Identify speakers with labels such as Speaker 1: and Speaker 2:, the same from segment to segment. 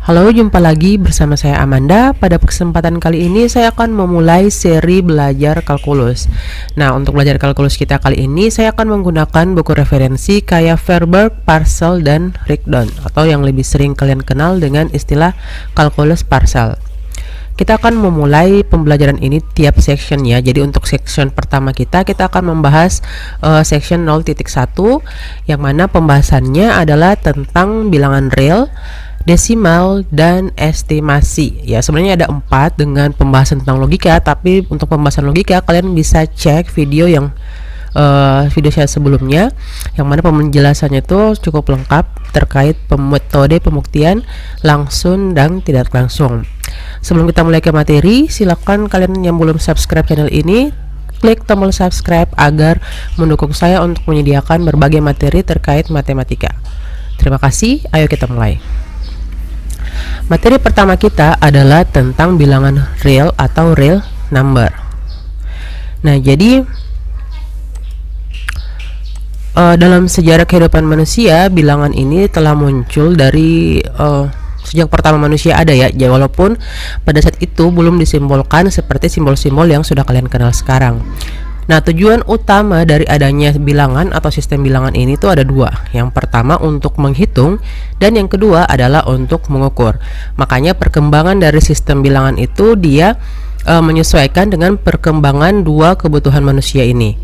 Speaker 1: Halo, jumpa lagi bersama saya Amanda. Pada kesempatan kali ini saya akan memulai seri belajar kalkulus. Nah, untuk belajar kalkulus kita kali ini saya akan menggunakan buku referensi kayak Verberg, Parcel, dan Rigdon, atau yang lebih sering kalian kenal dengan istilah kalkulus Parcel. Kita akan memulai pembelajaran ini tiap section ya. Jadi untuk section pertama kita akan membahas section 0.1 yang mana pembahasannya adalah tentang bilangan real, desimal, dan estimasi. Ya, sebenarnya ada 4 dengan pembahasan tentang logika, tapi untuk pembahasan logika kalian bisa cek video yang video saya sebelumnya, yang mana penjelasannya itu cukup lengkap terkait metode pembuktian langsung dan tidak langsung. Sebelum kita mulai ke materi, silakan kalian yang belum subscribe channel ini klik tombol subscribe agar mendukung saya untuk menyediakan berbagai materi terkait matematika. Terima kasih, ayo kita mulai. Materi pertama kita adalah tentang bilangan real atau real number. Nah, jadi dalam sejarah kehidupan manusia, bilangan ini telah muncul dari sejak pertama manusia ada ya. Walaupun pada saat itu belum disimbolkan seperti simbol-simbol yang sudah kalian kenal sekarang. Nah, tujuan utama dari adanya bilangan atau sistem bilangan ini tuh ada 2. Yang pertama untuk menghitung, dan yang kedua adalah untuk mengukur. Makanya perkembangan dari sistem bilangan itu dia menyesuaikan dengan perkembangan 2 kebutuhan manusia ini.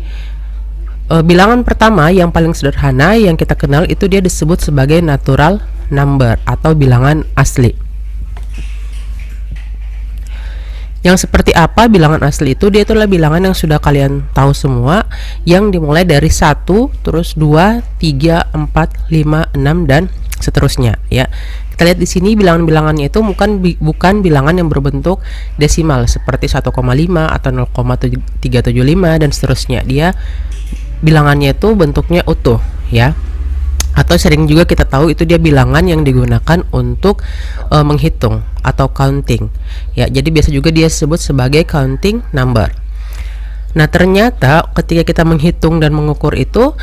Speaker 1: Bilangan pertama yang paling sederhana yang kita kenal itu dia disebut sebagai natural number atau bilangan asli. Yang seperti apa bilangan asli itu? Dia itulah bilangan yang sudah kalian tahu semua, yang dimulai dari 1, terus 2, 3, 4, 5, 6 dan seterusnya ya. Kita lihat di sini bilangan-bilangannya itu bukan bilangan yang berbentuk desimal seperti 1,5 atau 0,375 dan seterusnya. Dia bilangannya itu bentuknya utuh ya. Atau sering juga kita tahu itu dia bilangan yang digunakan untuk menghitung atau counting ya. Jadi biasa juga dia sebut sebagai counting number. Nah, ternyata ketika kita menghitung dan mengukur itu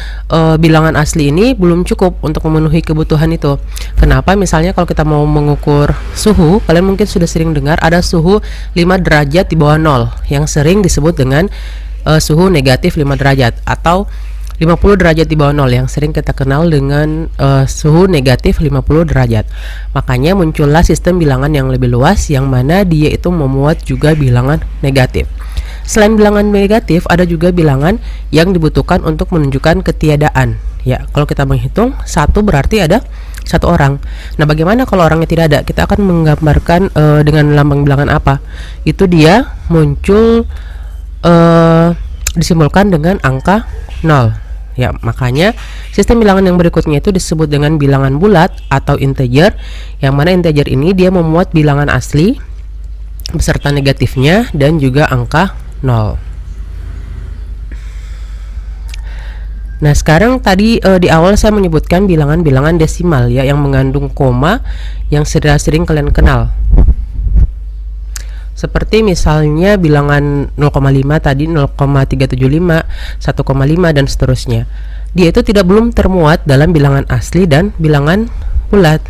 Speaker 1: bilangan asli ini belum cukup untuk memenuhi kebutuhan itu. Kenapa? Misalnya kalau kita mau mengukur suhu, kalian mungkin sudah sering dengar ada suhu 5 derajat di bawah 0 yang sering disebut dengan suhu negatif 5 derajat atau 50 derajat di bawah 0 yang sering kita kenal dengan suhu negatif 50 derajat. Makanya muncullah sistem bilangan yang lebih luas yang mana dia itu memuat juga bilangan negatif. Selain bilangan negatif, ada juga bilangan yang dibutuhkan untuk menunjukkan ketiadaan. Ya, kalau kita menghitung 1 berarti ada 1 orang. Nah, bagaimana kalau orangnya tidak ada? Kita akan menggambarkan dengan lambang bilangan apa? Itu dia muncul disimbolkan dengan angka 0 ya. Makanya sistem bilangan yang berikutnya itu disebut dengan bilangan bulat atau integer, yang mana integer ini dia memuat bilangan asli beserta negatifnya dan juga angka 0. Nah, sekarang tadi di awal saya menyebutkan bilangan-bilangan desimal ya, yang mengandung koma yang sering kalian kenal. Seperti misalnya bilangan 0,5 tadi, 0,375, 1,5 dan seterusnya. Dia itu belum termuat dalam bilangan asli dan bilangan bulat.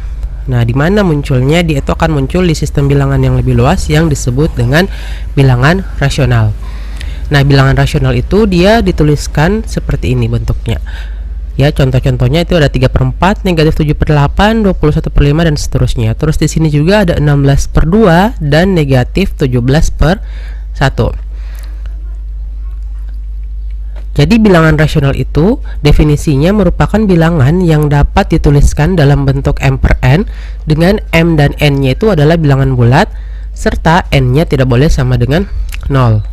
Speaker 1: Nah, di mana munculnya? Dia itu akan muncul di sistem bilangan yang lebih luas yang disebut dengan bilangan rasional. Nah, bilangan rasional itu dia dituliskan seperti ini bentuknya. Ya, contoh-contohnya itu ada 3/4, negatif 7/8, 21/5 dan seterusnya. Terus di sini juga ada 16/2 dan negatif 17/1. Jadi bilangan rasional itu definisinya merupakan bilangan yang dapat dituliskan dalam bentuk m per n, dengan m dan n-nya itu adalah bilangan bulat serta n-nya tidak boleh sama dengan 0.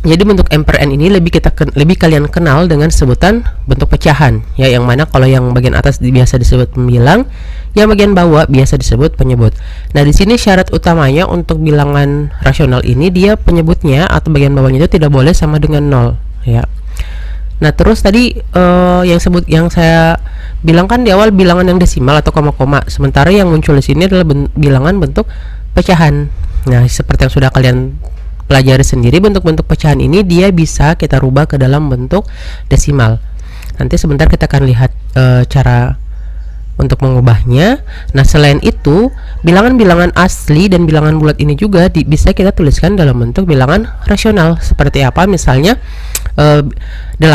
Speaker 1: Jadi bentuk m per n ini lebih kalian kenal dengan sebutan bentuk pecahan ya, yang mana kalau yang bagian atas biasa disebut pembilang, yang bagian bawah biasa disebut penyebut. Nah, di sini syarat utamanya untuk bilangan rasional ini dia penyebutnya atau bagian bawahnya itu tidak boleh sama dengan 0 ya. Nah, terus tadi yang saya bilang kan di awal bilangan yang desimal atau koma-koma, sementara yang muncul di sini adalah bilangan bentuk pecahan. Nah, seperti yang sudah kalian pelajari sendiri, bentuk-bentuk pecahan ini dia bisa kita rubah ke dalam bentuk desimal. Nanti sebentar kita akan lihat cara untuk mengubahnya. Nah, selain itu, bilangan-bilangan asli dan bilangan bulat ini juga bisa kita tuliskan dalam bentuk bilangan rasional. Seperti apa? Misalnya 8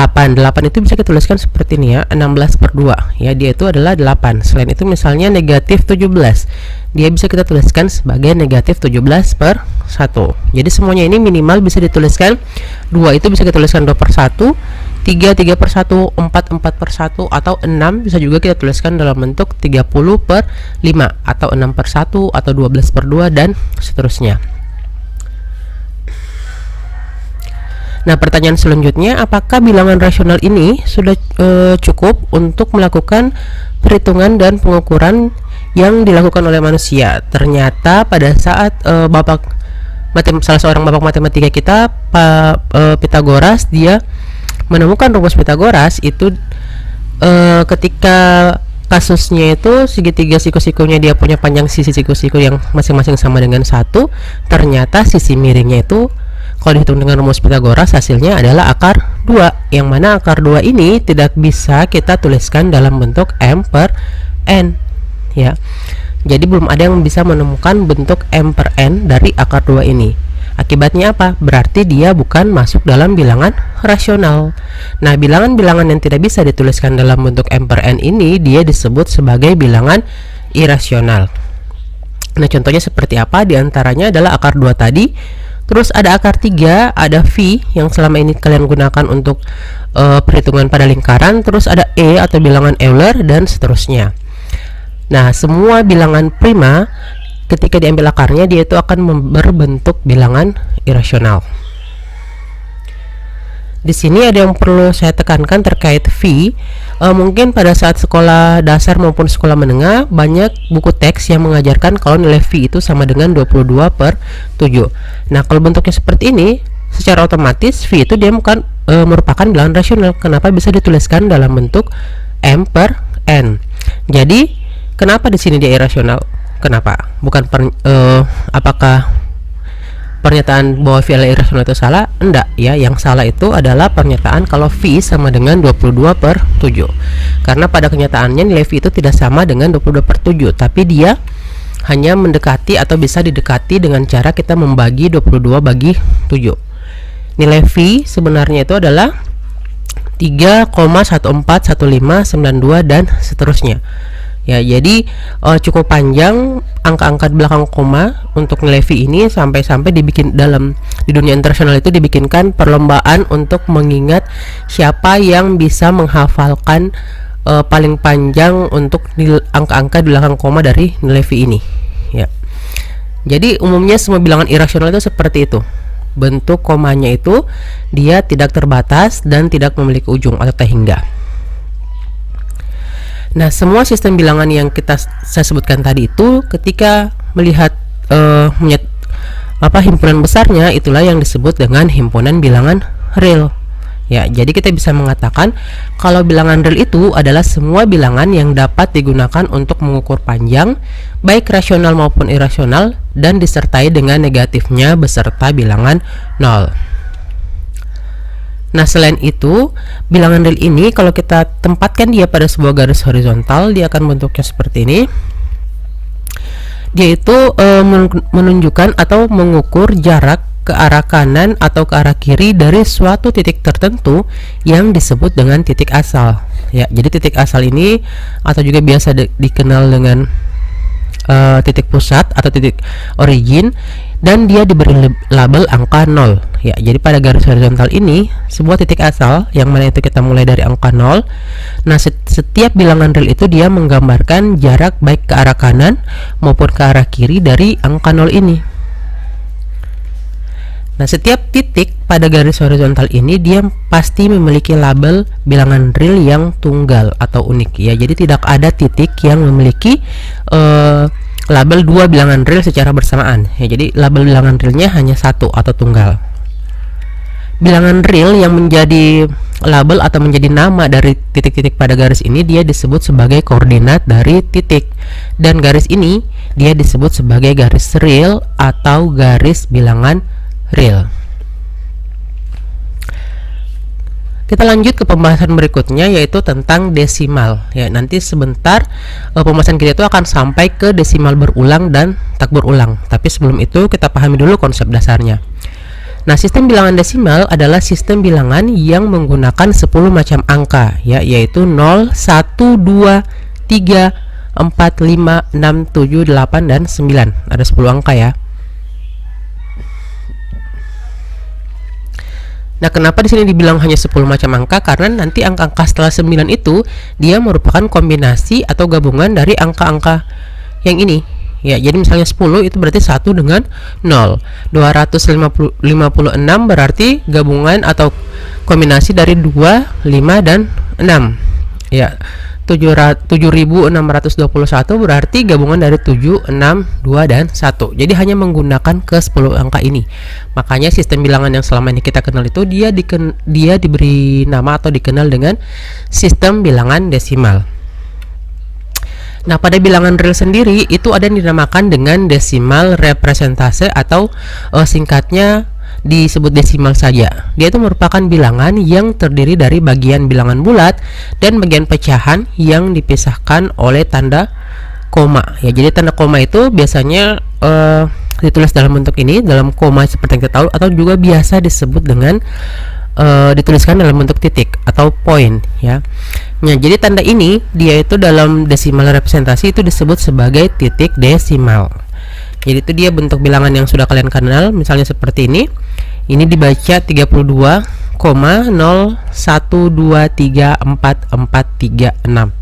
Speaker 1: itu bisa kita tuliskan seperti ini ya, 16/2 ya, dia itu adalah 8. Selain itu misalnya negatif 17, dia bisa kita tuliskan sebagai negatif 17/1. Jadi semuanya ini minimal bisa dituliskan, 2 itu bisa kita tuliskan 2/1, 3 3/1, 4 4/1, atau 6 bisa juga kita tuliskan dalam bentuk 30/5, atau 6/1, atau 12/2, dan seterusnya. Nah, pertanyaan selanjutnya, apakah bilangan rasional ini sudah cukup untuk melakukan perhitungan dan pengukuran yang dilakukan oleh manusia? Ternyata pada saat salah seorang bapak matematika kita, Pak Pythagoras, dia menemukan rumus Pythagoras itu ketika kasusnya itu segitiga siku-sikunya dia punya panjang sisi siku-siku yang masing-masing sama dengan 1. Ternyata sisi miringnya itu kalau dihitung dengan rumus Pythagoras hasilnya adalah akar 2, yang mana akar 2 ini tidak bisa kita tuliskan dalam bentuk m/n ya. Jadi belum ada yang bisa menemukan bentuk m/n dari akar 2 ini. Akibatnya apa? Berarti dia bukan masuk dalam bilangan rasional. Nah, bilangan-bilangan yang tidak bisa dituliskan dalam bentuk m/n ini dia disebut sebagai bilangan irasional. Nah, contohnya seperti apa? Di antaranya adalah akar 2 tadi. Terus ada akar 3, ada V yang selama ini kalian gunakan untuk perhitungan pada lingkaran. Terus ada E atau bilangan Euler, dan seterusnya. Nah, semua bilangan prima ketika diambil akarnya dia itu akan berbentuk bilangan irasional. Di sini ada yang perlu saya tekankan terkait V. Mungkin pada saat sekolah dasar maupun sekolah menengah banyak buku teks yang mengajarkan kalau nilai V itu sama dengan 22/7. Nah, kalau bentuknya seperti ini, secara otomatis V itu dia merupakan bilangan rasional. Kenapa bisa dituliskan dalam bentuk m/n? Jadi, kenapa di sini dia irasional? Kenapa? Bukan apakah pernyataan bahwa V adalah irasional itu salah? Enggak ya, yang salah itu adalah pernyataan kalau V sama dengan 22/7. Karena pada kenyataannya nilai V itu tidak sama dengan 22/7, tapi dia hanya mendekati atau bisa didekati dengan cara kita membagi 22 bagi 7. Nilai V sebenarnya itu adalah 3,141592 dan seterusnya. Ya, jadi cukup panjang angka-angka di belakang koma untuk nilai V ini, sampai-sampai dibikin di dunia internasional itu dibikinkan perlombaan untuk mengingat siapa yang bisa menghafalkan paling panjang untuk angka-angka di belakang koma dari nilai V ini. Ya. Jadi umumnya semua bilangan irasional itu seperti itu. Bentuk komanya itu dia tidak terbatas dan tidak memiliki ujung atau tak hingga. Nah, semua sistem bilangan yang saya sebutkan tadi itu ketika melihat himpunan besarnya, itulah yang disebut dengan himpunan bilangan real. Ya, jadi kita bisa mengatakan kalau bilangan real itu adalah semua bilangan yang dapat digunakan untuk mengukur panjang, baik rasional maupun irasional, dan disertai dengan negatifnya beserta bilangan 0. Nah, selain itu, bilangan real ini kalau kita tempatkan dia pada sebuah garis horizontal, dia akan bentuknya seperti ini. Dia itu menunjukkan atau mengukur jarak ke arah kanan atau ke arah kiri dari suatu titik tertentu yang disebut dengan titik asal. Ya, jadi titik asal ini atau juga biasa dikenal dengan titik pusat atau titik origin, dan dia diberi label angka 0. Ya, jadi pada garis horizontal ini sebuah titik asal yang mana itu kita mulai dari angka 0. Nah, setiap bilangan real itu dia menggambarkan jarak baik ke arah kanan maupun ke arah kiri dari angka 0 ini. Nah, setiap titik pada garis horizontal ini dia pasti memiliki label bilangan real yang tunggal atau unik ya. Jadi tidak ada titik yang memiliki label dua bilangan real secara bersamaan ya. Jadi label bilangan realnya hanya satu atau tunggal. Bilangan real yang menjadi label atau menjadi nama dari titik-titik pada garis ini dia disebut sebagai koordinat dari titik, dan garis ini dia disebut sebagai garis real atau garis bilangan real. Kita lanjut ke pembahasan berikutnya, yaitu tentang desimal. Ya, nanti sebentar pembahasan kita itu akan sampai ke desimal berulang dan tak berulang. Tapi sebelum itu kita pahami dulu konsep dasarnya. Nah, sistem bilangan desimal adalah sistem bilangan yang menggunakan 10 macam angka, ya, yaitu 0, 1, 2, 3, 4, 5, 6, 7, 8, dan 9. Ada 10 angka ya. Nah, kenapa di sini dibilang hanya 10 macam angka? Karena nanti angka-angka setelah 9 itu dia merupakan kombinasi atau gabungan dari angka-angka yang ini. Ya, jadi misalnya 10 itu berarti 1 dengan 0. 256 berarti gabungan atau kombinasi dari 2, 5, dan 6. Ya, 7621 berarti gabungan dari 7, 6, 2, dan 1. Jadi hanya menggunakan ke 10 angka ini. Makanya sistem bilangan yang selama ini kita kenal itu dia diberi nama atau dikenal dengan sistem bilangan desimal. Nah, pada bilangan real sendiri itu ada yang dinamakan dengan desimal representase atau singkatnya disebut desimal saja. Dia itu merupakan bilangan yang terdiri dari bagian bilangan bulat dan bagian pecahan yang dipisahkan oleh tanda koma. Ya, jadi tanda koma itu biasanya ditulis dalam bentuk ini, dalam koma seperti yang kita tahu, atau juga biasa disebut dengan dituliskan dalam bentuk titik atau poin, ya. Nah, jadi tanda ini dia itu dalam desimal representasi itu disebut sebagai titik desimal. Jadi itu dia bentuk bilangan yang sudah kalian kenal, misalnya seperti ini. Ini dibaca 32,01234436.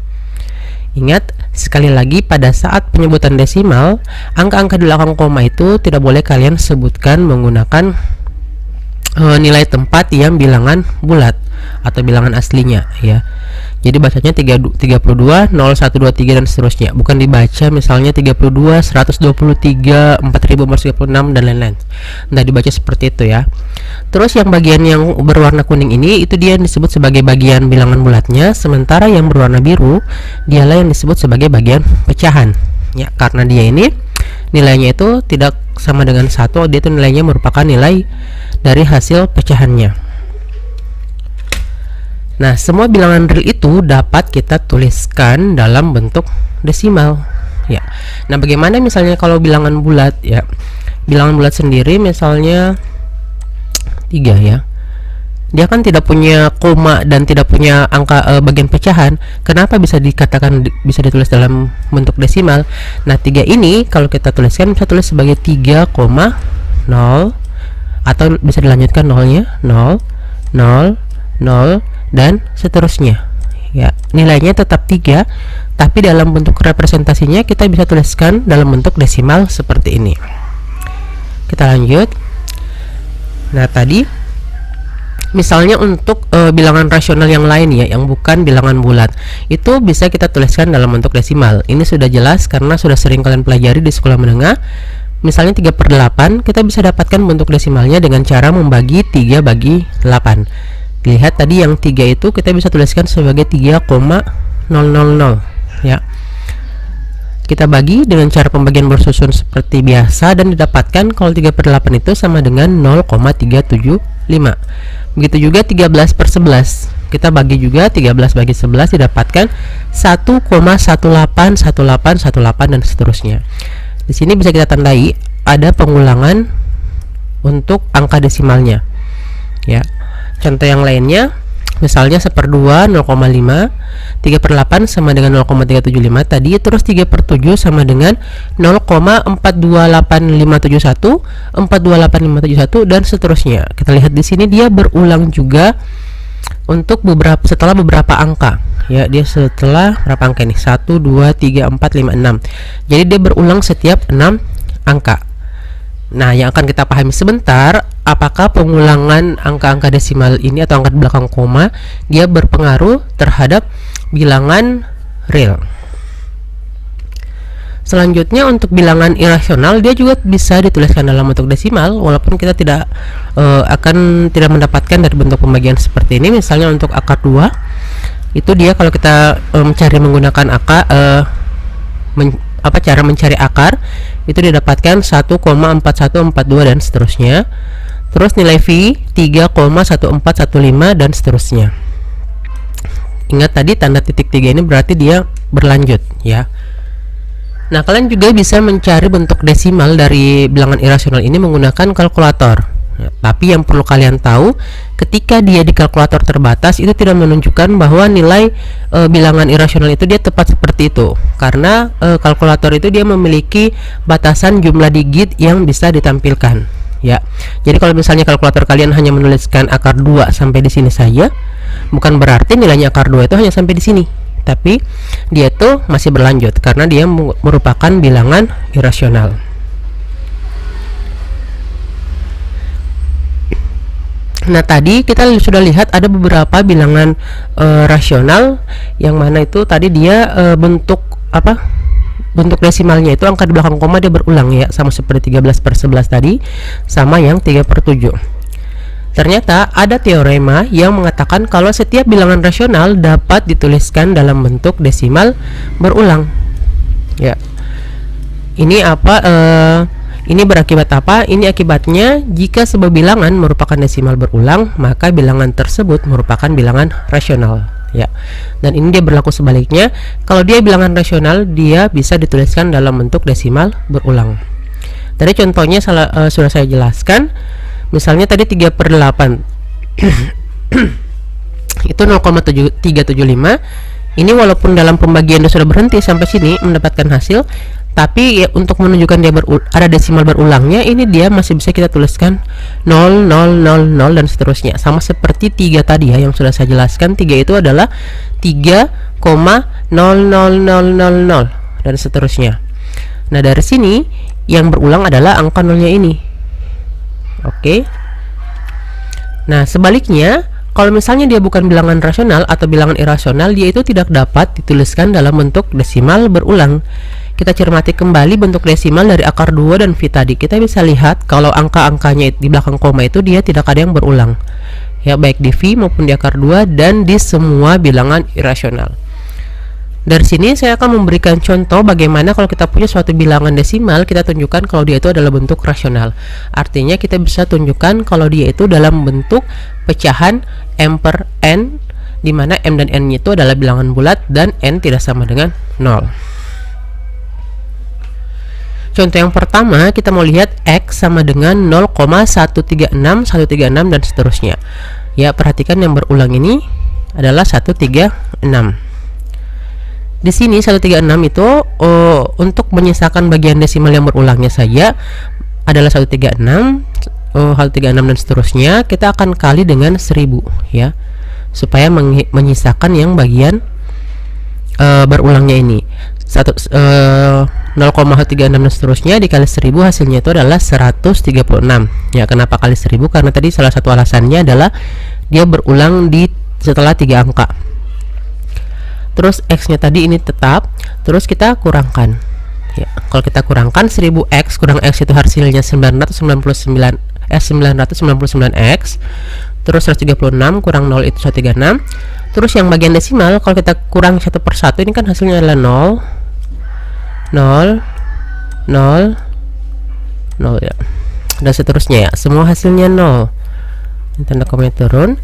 Speaker 1: Ingat, sekali lagi pada saat penyebutan desimal, angka-angka di belakang koma itu tidak boleh kalian sebutkan menggunakan nilai tempat yang bilangan bulat atau bilangan aslinya, ya. Jadi bacanya 32, 0123 dan seterusnya. Bukan dibaca misalnya 32, 123, 4436 dan lain-lain. Nah, dibaca seperti itu ya. Terus yang bagian yang berwarna kuning ini itu dia disebut sebagai bagian bilangan bulatnya, sementara yang berwarna biru dialah yang disebut sebagai bagian pecahan. Ya, karena dia ini nilainya itu tidak sama dengan 1, dia itu nilainya merupakan nilai dari hasil pecahannya. Nah, semua bilangan real itu dapat kita tuliskan dalam bentuk desimal, ya. Nah, bagaimana misalnya kalau bilangan bulat, ya? Bilangan bulat sendiri misalnya 3, ya. Dia kan tidak punya koma dan tidak punya angka bagian pecahan. Kenapa bisa dikatakan bisa ditulis dalam bentuk desimal? Nah, 3 ini kalau kita tuliskan bisa tulis sebagai 3,0 atau bisa dilanjutkan nolnya 0, 0, 0 dan seterusnya, ya. Nilainya tetap 3, tapi dalam bentuk representasinya kita bisa tuliskan dalam bentuk desimal seperti ini. Kita lanjut. Nah, tadi misalnya untuk bilangan rasional yang lain, ya, yang bukan bilangan bulat, itu bisa kita tuliskan dalam bentuk desimal. Ini sudah jelas karena sudah sering kalian pelajari di sekolah menengah. Misalnya 3/8, kita bisa dapatkan bentuk desimalnya dengan cara membagi 3 bagi 8. Lihat tadi yang 3 itu kita bisa tuliskan sebagai 3,000, ya. Kita bagi dengan cara pembagian bersusun seperti biasa dan didapatkan kalau 3/8 itu sama dengan 0,375. Begitu juga 13/11. Kita bagi juga 13 bagi 11 didapatkan 1,181818 dan seterusnya. Di sini bisa kita tandai ada pengulangan untuk angka desimalnya, ya. Contoh yang lainnya, misalnya 1/2 0,5, 3/8 sama dengan 0,375 tadi, terus 3/7 sama dengan 0,428571, 428571 dan seterusnya. Kita lihat di sini dia berulang juga untuk setelah beberapa angka, ya. Dia setelah berapa angka nih? 1 2 3 4 5 6. Jadi dia berulang setiap 6 angka. Nah, yang akan kita pahami sebentar, apakah pengulangan angka-angka desimal ini atau angka di belakang koma dia berpengaruh terhadap bilangan real. Selanjutnya untuk bilangan irasional, dia juga bisa dituliskan dalam bentuk desimal walaupun kita tidak tidak mendapatkan dari bentuk pembagian seperti ini. Misalnya untuk akar 2 itu dia kalau kita mencari menggunakan cara mencari akar itu didapatkan 1,4142 dan seterusnya. Terus nilai V 3,1415 dan seterusnya. Ingat tadi tanda titik 3 ini berarti dia berlanjut ya. Nah, kalian juga bisa mencari bentuk desimal dari bilangan irasional ini menggunakan kalkulator. Ya, tapi yang perlu kalian tahu, ketika dia di kalkulator terbatas itu tidak menunjukkan bahwa nilai bilangan irasional itu dia tepat seperti itu. Karena kalkulator itu dia memiliki batasan jumlah digit yang bisa ditampilkan. Ya. Jadi kalau misalnya kalkulator kalian hanya menuliskan akar 2 sampai di sini saja, bukan berarti nilainya akar 2 itu hanya sampai di sini. Tapi dia tuh masih berlanjut karena dia merupakan bilangan irasional. Nah, tadi kita sudah lihat ada beberapa bilangan rasional yang mana itu tadi dia bentuk desimalnya itu angka di belakang koma dia berulang ya, sama seperti 13/11 tadi, sama yang 3/7. Ternyata ada teorema yang mengatakan kalau setiap bilangan rasional dapat dituliskan dalam bentuk desimal berulang. Ya. Ini apa? Ini berakibat apa? Ini akibatnya jika sebuah bilangan merupakan desimal berulang, maka bilangan tersebut merupakan bilangan rasional. Ya, dan ini dia berlaku sebaliknya. Kalau dia bilangan rasional, dia bisa dituliskan dalam bentuk desimal berulang. Tadi contohnya sudah saya jelaskan. Misalnya tadi 3/8 itu 0,375. Ini walaupun dalam pembagian dia sudah berhenti sampai sini mendapatkan hasil, tapi ya, untuk menunjukkan dia ada desimal berulangnya, ini dia masih bisa kita tuliskan 0, 0, 0, 0 dan seterusnya. Sama seperti 3 tadi ya yang sudah saya jelaskan. 3 itu adalah 3,00000 dan seterusnya. Nah, dari sini yang berulang adalah angka nolnya ini. Oke. Nah, sebaliknya, kalau misalnya dia bukan bilangan rasional atau bilangan irasional, dia itu tidak dapat dituliskan dalam bentuk desimal berulang. Kita cermati kembali bentuk desimal dari akar 2 dan V tadi. Kita bisa lihat kalau angka-angkanya di belakang koma itu dia tidak ada yang berulang. Ya, baik di V maupun di akar 2 dan di semua bilangan irasional. Dari sini saya akan memberikan contoh bagaimana kalau kita punya suatu bilangan desimal, kita tunjukkan kalau dia itu adalah bentuk rasional. Artinya kita bisa tunjukkan kalau dia itu dalam bentuk pecahan m per n, di mana m dan n itu adalah bilangan bulat dan n tidak sama dengan 0. Contoh yang pertama, kita mau lihat X sama dengan 0,136, 136 dan seterusnya. Ya, perhatikan yang berulang ini adalah 136. Di sini 136 itu untuk menyisakan bagian desimal yang berulangnya saja adalah 136, 136 dan seterusnya. Kita akan kali dengan 1000 ya, supaya menyisakan yang bagian berulangnya ini. 0,36 dan seterusnya dikali 1000 hasilnya itu adalah 136. Ya, kenapa kali 1000? Karena tadi salah satu alasannya adalah dia berulang setelah 3 angka. Terus X nya tadi ini tetap, terus kita kurangkan ya. Kalau kita kurangkan 1000X kurang X itu hasilnya 999X. Terus 136 kurang 0 itu 136. Terus yang bagian desimal kalau kita kurang satu per satu, ini kan hasilnya adalah 0, 0, 0 ya, dan seterusnya ya, semua hasilnya 0. Tanda komanya turun.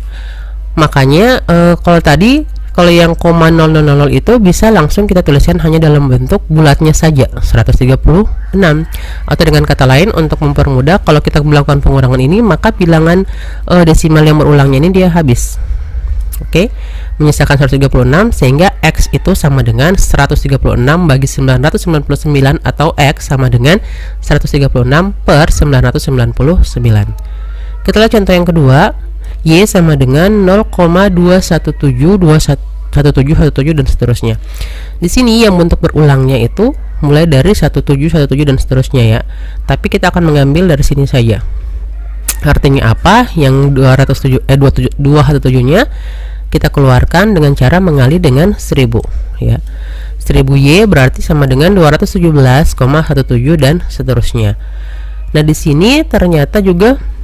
Speaker 1: Makanya kalau yang koma 0000 itu bisa langsung kita tuliskan hanya dalam bentuk bulatnya saja, 136. Atau dengan kata lain, untuk mempermudah, kalau kita melakukan pengurangan ini, maka bilangan desimal yang berulangnya ini dia habis. Oke, menyisakan 136, sehingga X itu sama dengan 136 bagi 999, atau X sama dengan 136 per 999. Kita lihat contoh yang kedua. Y sama dengan 0,2171717 dan seterusnya. Di sini yang bentuk berulangnya itu mulai dari 1717 dan seterusnya ya. Tapi kita akan mengambil dari sini saja. Artinya apa? Yang 217-nya kita keluarkan dengan cara mengali dengan 1000 ya. 1000Y berarti sama dengan 217,17 dan seterusnya. Nah, di sini ternyata juga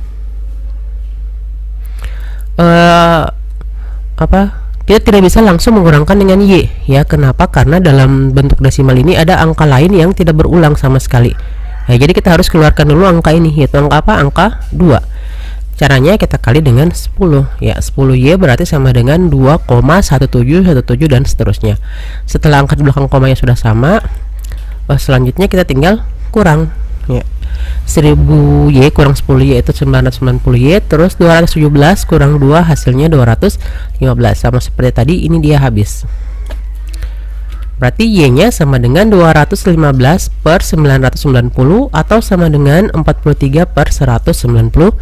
Speaker 1: kita tidak bisa langsung mengurangkan dengan Y ya. Kenapa? Karena dalam bentuk desimal ini ada angka lain yang tidak berulang sama sekali ya. Jadi kita harus keluarkan dulu angka ini, yaitu angka apa? Angka 2. Caranya kita kali dengan 10 ya. 10Y berarti sama dengan 2,1717 dan seterusnya. Setelah angka di belakang komanya sudah sama, selanjutnya kita tinggal kurang ya. 1000Y kurang 10Y itu 990Y, terus 217 kurang 2 hasilnya 215. Sama seperti tadi, ini dia habis. Berarti Y-nya sama dengan 215 per 990 atau sama dengan 43 per 198.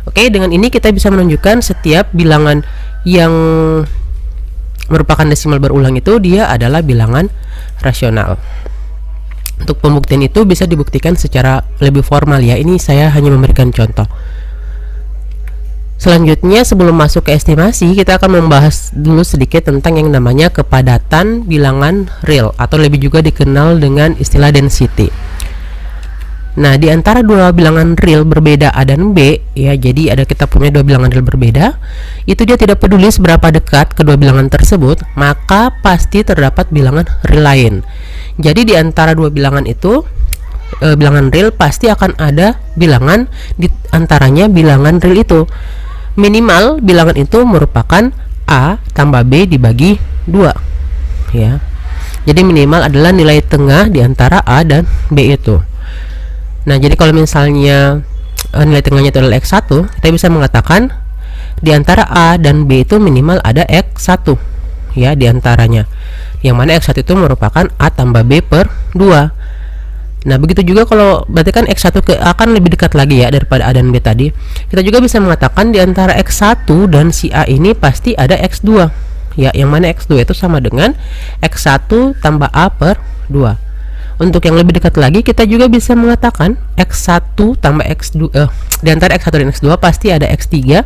Speaker 1: Oke, dengan ini kita bisa menunjukkan setiap bilangan yang merupakan desimal berulang itu dia adalah bilangan rasional. Untuk pembuktian itu bisa dibuktikan secara lebih formal ya. Ini saya hanya memberikan contoh. Selanjutnya, sebelum masuk ke estimasi, kita akan membahas dulu sedikit tentang yang namanya kepadatan bilangan real atau lebih juga dikenal dengan istilah density. Nah, di antara dua bilangan real berbeda A dan B ya, jadi kita punya dua bilangan real berbeda, itu dia tidak peduli seberapa dekat kedua bilangan tersebut, maka pasti terdapat bilangan real lain. Jadi di antara dua bilangan itu, bilangan real pasti akan ada bilangan di antaranya bilangan real itu. Minimal bilangan itu merupakan A tambah B dibagi 2 ya. Jadi minimal adalah nilai tengah di antara A dan B itu. Nah, jadi kalau misalnya nilai tengahnya itu adalah X1, kita bisa mengatakan di antara A dan B itu minimal ada X1 ya, di antaranya. Yang mana X1 itu merupakan A tambah B per 2. Nah, begitu juga kalau berarti kan X1 ke A kan lebih dekat lagi ya daripada A dan B tadi. Kita juga bisa mengatakan di antara X1 dan si A ini pasti ada X2 ya, yang mana X2 itu sama dengan X1 tambah A per 2. Untuk yang lebih dekat lagi, kita juga bisa mengatakan X1 tambah X2 di antara X1 dan X2 pasti ada X3,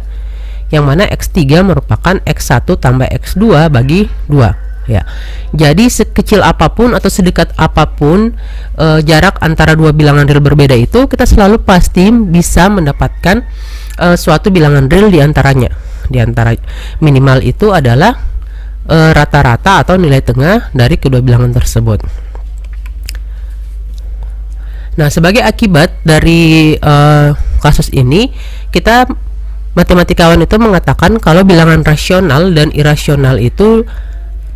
Speaker 1: yang mana X3 merupakan X1 tambah X2 bagi 2 ya. Jadi sekecil apapun atau sedekat apapun jarak antara dua bilangan real berbeda itu, kita selalu pasti bisa mendapatkan suatu bilangan real di antaranya. Di antara minimal itu adalah rata-rata atau nilai tengah dari kedua bilangan tersebut. Nah, sebagai akibat dari kasus ini, kita matematikawan itu mengatakan kalau bilangan rasional dan irasional itu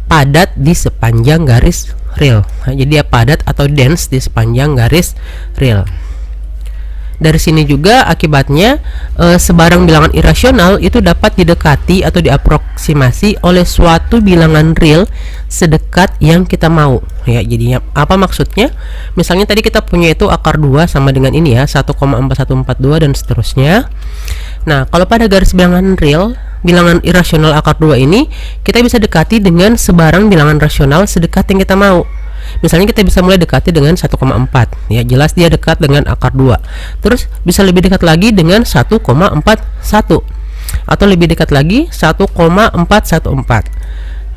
Speaker 1: padat di sepanjang garis real. Nah, jadi dia padat atau dense di sepanjang garis real. Dari sini juga akibatnya sebarang bilangan irasional itu dapat didekati atau diaproksimasi oleh suatu bilangan real sedekat yang kita mau ya. Jadinya apa maksudnya? Misalnya tadi kita punya itu akar 2 sama dengan ini ya, 1,4142 dan seterusnya. Nah, kalau pada garis bilangan real, bilangan irasional akar 2 ini kita bisa dekati dengan sebarang bilangan rasional sedekat yang kita mau. Misalnya kita bisa mulai dekati dengan 1,4 ya, jelas dia dekat dengan akar 2. Terus bisa lebih dekat lagi dengan 1,41 atau lebih dekat lagi 1,414.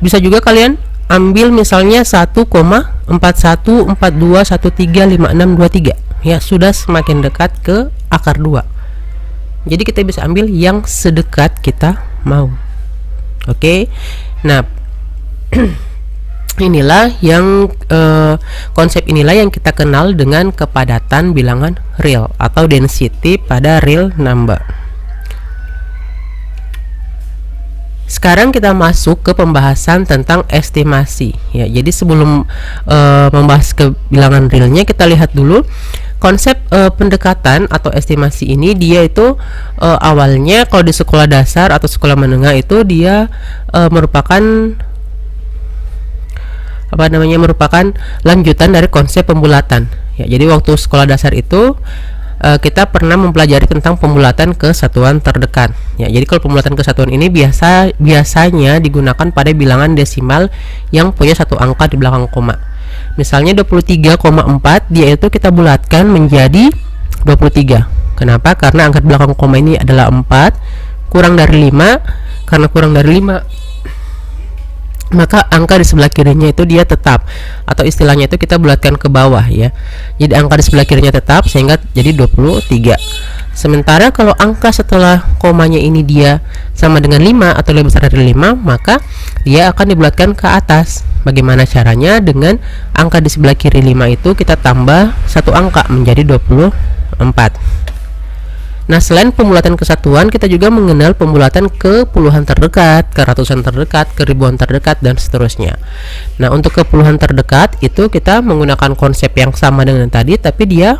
Speaker 1: Bisa juga kalian ambil misalnya 1,4142135623 ya, sudah semakin dekat ke akar 2. Jadi kita bisa ambil yang sedekat kita mau. Oke. Nah, inilah yang konsep inilah yang kita kenal dengan kepadatan bilangan real atau density pada real number. Sekarang kita masuk ke pembahasan tentang estimasi ya. Jadi sebelum membahas ke bilangan realnya, kita lihat dulu konsep pendekatan atau estimasi ini. Dia itu awalnya kalau di sekolah dasar atau sekolah menengah itu dia merupakan merupakan lanjutan dari konsep pembulatan ya. Jadi waktu sekolah dasar itu kita pernah mempelajari tentang pembulatan ke satuan terdekat ya. Jadi kalau pembulatan ke satuan ini biasanya digunakan pada bilangan desimal yang punya satu angka di belakang koma. Misalnya 23,4 dia itu kita bulatkan menjadi 23. Kenapa? Karena angka di belakang koma ini adalah 4 kurang dari 5. Karena kurang dari 5, maka angka di sebelah kirinya itu dia tetap, atau istilahnya itu kita bulatkan ke bawah ya. Jadi angka di sebelah kirinya tetap sehingga jadi 23. Sementara kalau angka setelah komanya ini dia sama dengan 5 atau lebih besar dari 5, maka dia akan dibulatkan ke atas. Bagaimana caranya? Dengan angka di sebelah kiri 5 itu kita tambah satu angka menjadi 24. Nah, selain pembulatan kesatuan, kita juga mengenal pembulatan ke puluhan terdekat, ke ratusan terdekat, ke ribuan terdekat, dan seterusnya. Nah, untuk ke puluhan terdekat itu kita menggunakan konsep yang sama dengan tadi, tapi dia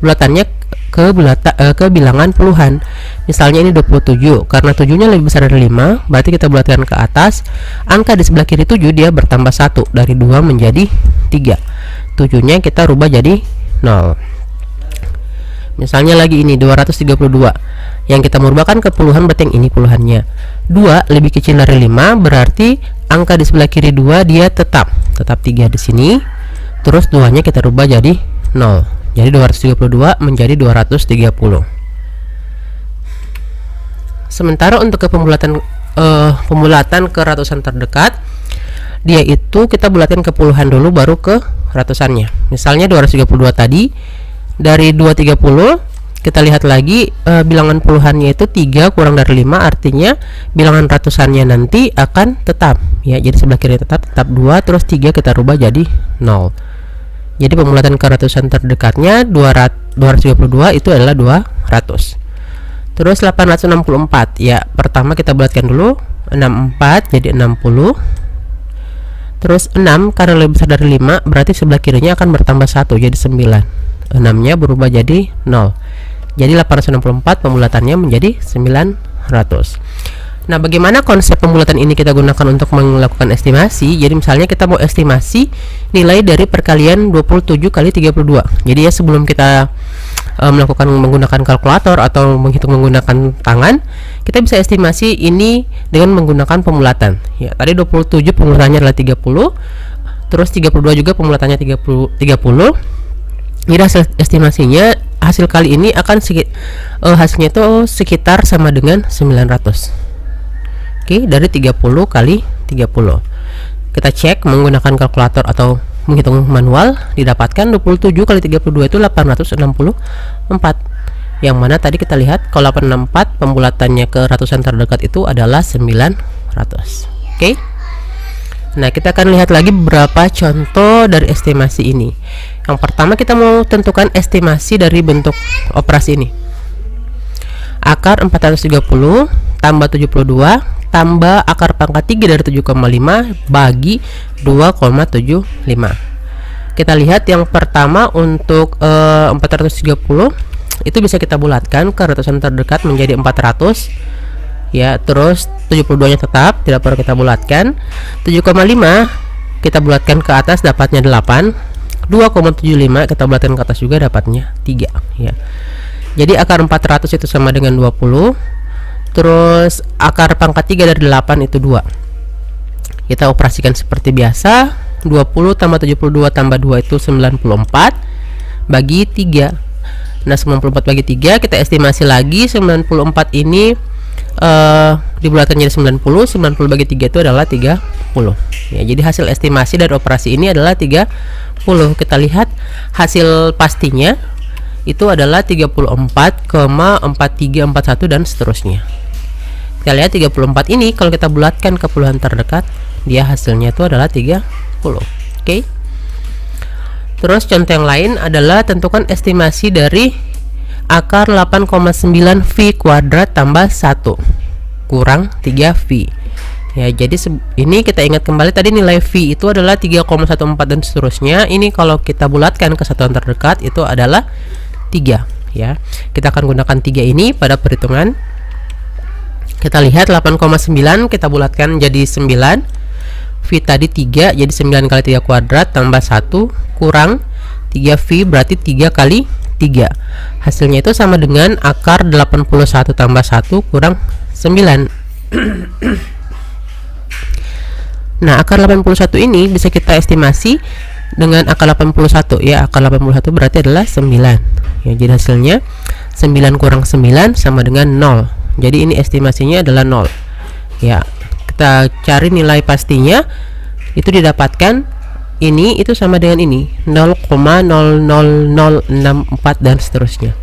Speaker 1: bulatannya ke bilangan puluhan. Misalnya ini 27, karena 7-nya lebih besar dari 5, berarti kita bulatkan ke atas. Angka di sebelah kiri 7 dia bertambah 1, dari 2 menjadi 3. 7-nya kita rubah jadi 0. Misalnya lagi ini 232. Yang kita merubahkan ke puluhan berarti yang ini puluhannya. 2 lebih kecil dari 5, berarti angka di sebelah kiri 2 dia tetap 3 di sini. Terus 2-nya kita rubah jadi 0. Jadi 232 menjadi 230. Sementara untuk ke pembulatan ke ratusan terdekat, dia itu kita bulatkan ke puluhan dulu baru ke ratusannya. Misalnya 232 tadi, dari 230 kita lihat lagi bilangan puluhannya itu 3 kurang dari 5, artinya bilangan ratusannya nanti akan tetap ya. Jadi sebelah kiri tetap 2, terus 3 kita rubah jadi 0. Jadi pembulatan ke ratusan terdekatnya 232 itu adalah 200. Terus 864 ya, pertama kita bulatkan dulu 64 jadi 60. Terus 6 karena lebih besar dari 5, berarti sebelah kirinya akan bertambah 1 jadi 9. 6-nya berubah jadi 0. Jadi 864 pembulatannya menjadi 900. Nah, bagaimana konsep pembulatan ini kita gunakan untuk melakukan estimasi? Jadi misalnya kita mau estimasi nilai dari perkalian 27 kali 32. Jadi ya sebelum kita menggunakan kalkulator atau menghitung menggunakan tangan, kita bisa estimasi ini dengan menggunakan pembulatan. Ya, tadi 27 pembulatannya adalah 30. Terus 32 juga pembulatannya 30. Jadi hasil estimasinya, hasil kali ini akan hasilnya itu sekitar sama dengan 900. Oke, dari 30 kali 30. Kita cek menggunakan kalkulator atau menghitung manual, didapatkan 27 kali 32 itu 864. Yang mana tadi kita lihat kalau 864 pembulatannya ke ratusan terdekat itu adalah 900. Oke. Nah, kita akan lihat lagi beberapa contoh dari estimasi ini. Yang pertama kita mau tentukan estimasi dari bentuk operasi ini. Akar 430 tambah 72 tambah akar pangkat 3 dari 7,5 bagi 2,75. Kita lihat yang pertama untuk 430 itu bisa kita bulatkan ke ratusan terdekat menjadi 400 ya. Terus 72 nya tetap tidak perlu kita bulatkan. 7,5 kita bulatkan ke atas dapatnya 8. 2,75 kita bulatkan ke atas juga dapatnya 3 ya. Jadi akar 400 itu sama dengan 20. Terus akar pangkat 3 dari 8 itu 2. Kita operasikan seperti biasa. 20 tambah 72 tambah 2 itu 94 bagi 3. Nah, 94 bagi 3 kita estimasi lagi. 94 ini dibulatkan jadi 90. 90 bagi 3 itu adalah 30 ya. Jadi hasil estimasi dari operasi ini adalah 30. Kita lihat hasil pastinya itu adalah 34,4341 dan seterusnya. Kita lihat 34 ini kalau kita bulatkan ke puluhan terdekat, dia hasilnya itu adalah 30. Oke. Terus contoh yang lain adalah tentukan estimasi dari akar 8,9 V kuadrat tambah 1 kurang 3 V. Ya, jadi ini kita ingat kembali tadi nilai V itu adalah 3,14 dan seterusnya. Ini kalau kita bulatkan ke satuan terdekat itu adalah 3 ya. Kita akan gunakan 3 ini pada perhitungan. Kita lihat 8,9 kita bulatkan jadi 9. V tadi 3 jadi 9 kali 3 kuadrat tambah 1 kurang 3 V berarti 3 kali 3. Hasilnya itu sama dengan akar 81 tambah 1 kurang 9. Nah, akar 81 ini bisa kita estimasi dengan akar 81 ya. Akar 81 berarti adalah 9 ya. Jadi hasilnya 9 kurang 9 sama dengan 0. Jadi ini estimasinya adalah 0 ya. Kita cari nilai pastinya, itu didapatkan ini itu sama dengan ini 0,00064 dan seterusnya.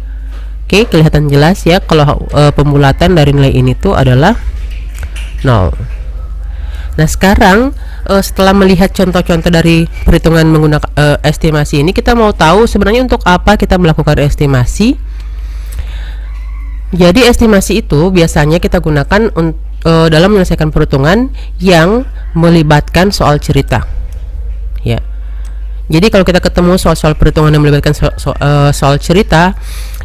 Speaker 1: Oke, kelihatan jelas ya kalau pembulatan dari nilai ini tuh adalah 0. Nah, sekarang setelah melihat contoh-contoh dari perhitungan menggunakan estimasi ini, kita mau tahu sebenarnya untuk apa kita melakukan estimasi. Jadi estimasi itu biasanya kita gunakan dalam menyelesaikan perhitungan yang melibatkan soal cerita. Ya. Jadi kalau kita ketemu soal-soal perhitungan yang melibatkan soal cerita,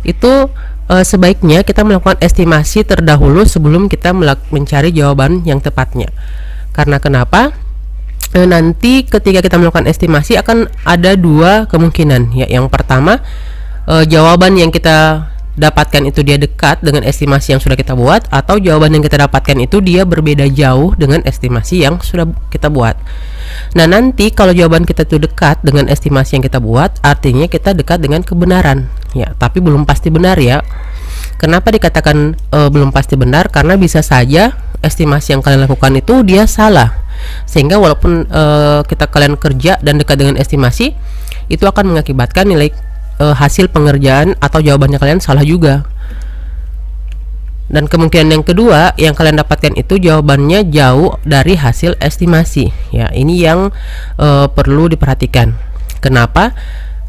Speaker 1: itu sebaiknya kita melakukan estimasi terdahulu sebelum kita mencari jawaban yang tepatnya. Karena kenapa? Nanti ketika kita melakukan estimasi akan ada dua kemungkinan. Ya, yang pertama, jawaban yang kita dapatkan itu dia dekat dengan estimasi yang sudah kita buat, atau jawaban yang kita dapatkan itu dia berbeda jauh dengan estimasi yang sudah kita buat. Nah, nanti kalau jawaban kita itu dekat dengan estimasi yang kita buat, artinya kita dekat dengan kebenaran. Ya, tapi belum pasti benar ya. Kenapa dikatakan belum pasti benar? Karena bisa saja estimasi yang kalian lakukan itu dia salah. Sehingga walaupun kalian kerja dan dekat dengan estimasi, itu akan mengakibatkan nilai hasil pengerjaan atau jawabannya kalian salah juga. Dan kemungkinan yang kedua yang kalian dapatkan itu jawabannya jauh dari hasil estimasi. Ya, ini yang perlu diperhatikan. Kenapa?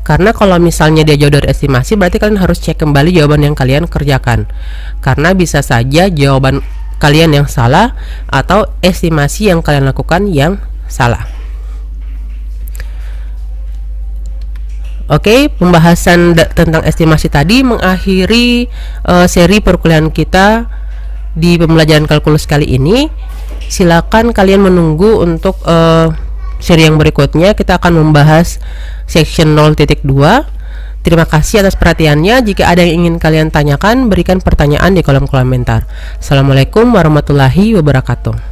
Speaker 1: Karena kalau misalnya dia jauh dari estimasi, berarti kalian harus cek kembali jawaban yang kalian kerjakan. Karena bisa saja jawaban kalian yang salah atau estimasi yang kalian lakukan yang salah. Oke, pembahasan tentang estimasi tadi mengakhiri seri perkuliahan kita di pembelajaran kalkulus kali ini. Silakan kalian menunggu untuk seri yang berikutnya. Kita akan membahas section 0.2. Terima kasih atas perhatiannya. Jika ada yang ingin kalian tanyakan, berikan pertanyaan di kolom komentar. Assalamualaikum warahmatullahi wabarakatuh.